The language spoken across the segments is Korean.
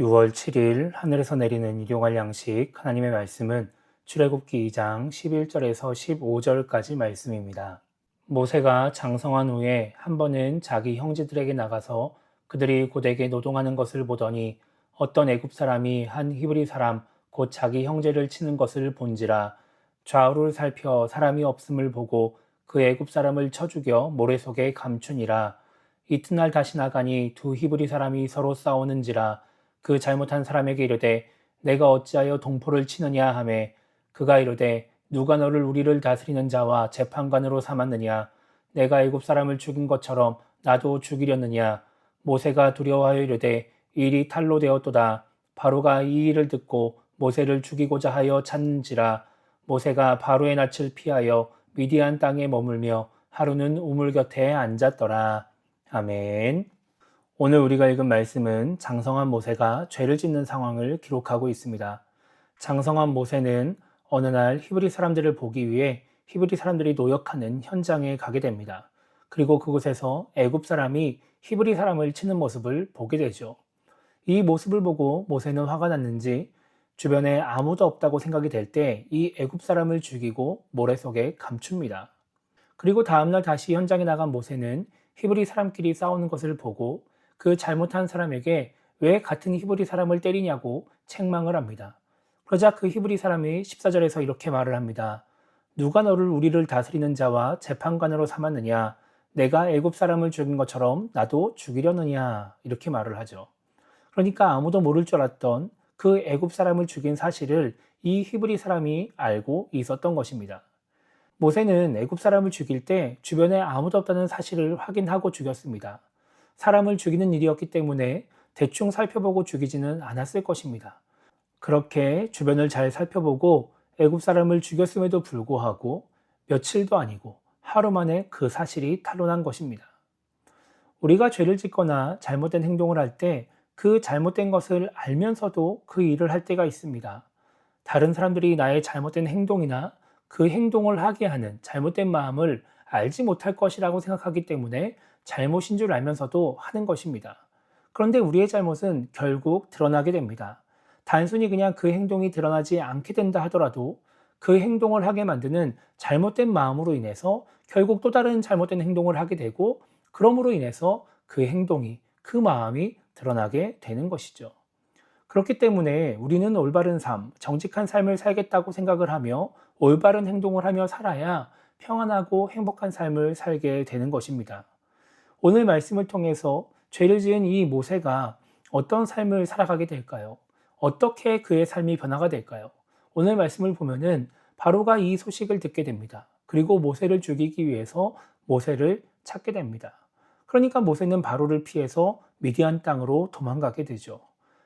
6월 7일 하늘에서 내리는 일용할 양식 하나님의 말씀은 출애굽기 2장 11절에서 15절까지 말씀입니다. 모세가 장성한 후에 한 번은 자기 형제들에게 나가서 그들이 고되게 노동하는 것을 보더니 어떤 애굽 사람이 한 히브리 사람 곧 자기 형제를 치는 것을 본지라. 좌우를 살펴 사람이 없음을 보고 그 애굽 사람을 쳐 죽여 모래 속에 감추니라. 이튿날 다시 나가니 두 히브리 사람이 서로 싸우는지라. 그 잘못한 사람에게 이르되 내가 어찌하여 동포를 치느냐 하매 그가 이르되 누가 너를 우리를 다스리는 자와 재판관으로 삼았느냐. 내가 애굽 사람을 죽인 것처럼 나도 죽이려느냐. 모세가 두려워하여 이르되 일이 탈로 되었도다. 바로가 이 일을 듣고 모세를 죽이고자 하여 찾는지라. 모세가 바로의 낯을 피하여 미디안 땅에 머물며 하루는 우물 곁에 앉았더라. 아멘. 오늘 우리가 읽은 말씀은 장성한 모세가 죄를 짓는 상황을 기록하고 있습니다. 장성한 모세는 어느 날 히브리 사람들을 보기 위해 히브리 사람들이 노역하는 현장에 가게 됩니다. 그리고 그곳에서 애굽 사람이 히브리 사람을 치는 모습을 보게 되죠. 이 모습을 보고 모세는 화가 났는지 주변에 아무도 없다고 생각이 될 때 이 애굽 사람을 죽이고 모래 속에 감춥니다. 그리고 다음날 다시 현장에 나간 모세는 히브리 사람끼리 싸우는 것을 보고 그 잘못한 사람에게 왜 같은 히브리 사람을 때리냐고 책망을 합니다. 그러자 그 히브리 사람이 14절에서 이렇게 말을 합니다. 누가 너를 우리를 다스리는 자와 재판관으로 삼았느냐? 내가 애굽 사람을 죽인 것처럼 나도 죽이려느냐? 이렇게 말을 하죠. 그러니까 아무도 모를 줄 알았던 그 애굽 사람을 죽인 사실을 이 히브리 사람이 알고 있었던 것입니다. 모세는 애굽 사람을 죽일 때 주변에 아무도 없다는 사실을 확인하고 죽였습니다. 사람을 죽이는 일이었기 때문에 대충 살펴보고 죽이지는 않았을 것입니다. 그렇게 주변을 잘 살펴보고 애굽 사람을 죽였음에도 불구하고 며칠도 아니고 하루 만에 그 사실이 탄로난 것입니다. 우리가 죄를 짓거나 잘못된 행동을 할 때 그 잘못된 것을 알면서도 그 일을 할 때가 있습니다. 다른 사람들이 나의 잘못된 행동이나 그 행동을 하게 하는 잘못된 마음을 알지 못할 것이라고 생각하기 때문에 잘못인 줄 알면서도 하는 것입니다. 그런데 우리의 잘못은 결국 드러나게 됩니다. 단순히 그냥 그 행동이 드러나지 않게 된다 하더라도 그 행동을 하게 만드는 잘못된 마음으로 인해서 결국 또 다른 잘못된 행동을 하게 되고 그러므로 인해서 그 행동이, 그 마음이 드러나게 되는 것이죠. 그렇기 때문에 우리는 올바른 삶, 정직한 삶을 살겠다고 생각을 하며 올바른 행동을 하며 살아야 평안하고 행복한 삶을 살게 되는 것입니다. 오늘 말씀을 통해서 죄를 지은 이 모세가 어떤 삶을 살아가게 될까요? 어떻게 그의 삶이 변화가 될까요? 오늘 말씀을 보면은 바로가 이 소식을 듣게 됩니다. 그리고 모세를 죽이기 위해서 모세를 찾게 됩니다. 그러니까 모세는 바로를 피해서 미디안 땅으로 도망가게 되죠.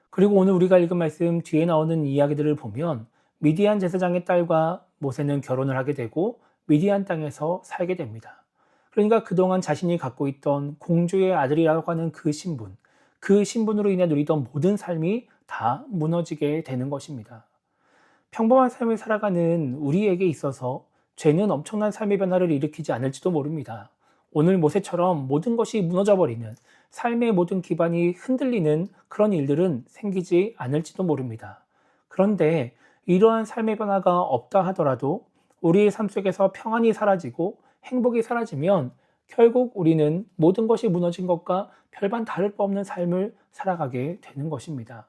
그리고 오늘 우리가 읽은 말씀 뒤에 나오는 이야기들을 보면 미디안 제사장의 딸과 모세는 결혼을 하게 되고 미디안 땅에서 살게 됩니다. 그러니까 그동안 자신이 갖고 있던 공주의 아들이라고 하는 그 신분으로 인해 누리던 모든 삶이 다 무너지게 되는 것입니다. 평범한 삶을 살아가는 우리에게 있어서 죄는 엄청난 삶의 변화를 일으키지 않을지도 모릅니다. 오늘 모세처럼 모든 것이 무너져버리는 삶의 모든 기반이 흔들리는 그런 일들은 생기지 않을지도 모릅니다. 그런데 이러한 삶의 변화가 없다 하더라도 우리의 삶 속에서 평안이 사라지고 행복이 사라지면 결국 우리는 모든 것이 무너진 것과 별반 다를 바 없는 삶을 살아가게 되는 것입니다.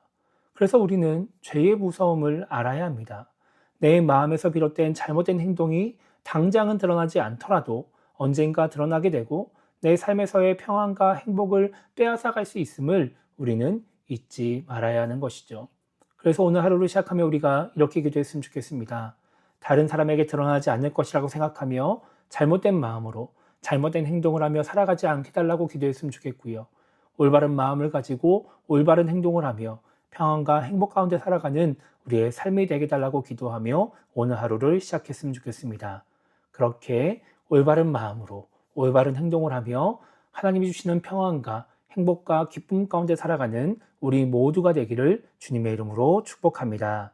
그래서 우리는 죄의 무서움을 알아야 합니다. 내 마음에서 비롯된 잘못된 행동이 당장은 드러나지 않더라도 언젠가 드러나게 되고 내 삶에서의 평안과 행복을 빼앗아갈 수 있음을 우리는 잊지 말아야 하는 것이죠. 그래서 오늘 하루를 시작하며 우리가 이렇게 기도했으면 좋겠습니다. 다른 사람에게 드러나지 않을 것이라고 생각하며 잘못된 마음으로 잘못된 행동을 하며 살아가지 않게 달라고 기도했으면 좋겠고요. 올바른 마음을 가지고 올바른 행동을 하며 평안과 행복 가운데 살아가는 우리의 삶이 되게 달라고 기도하며 오늘 하루를 시작했으면 좋겠습니다. 그렇게 올바른 마음으로 올바른 행동을 하며 하나님이 주시는 평안과 행복과 기쁨 가운데 살아가는 우리 모두가 되기를 주님의 이름으로 축복합니다.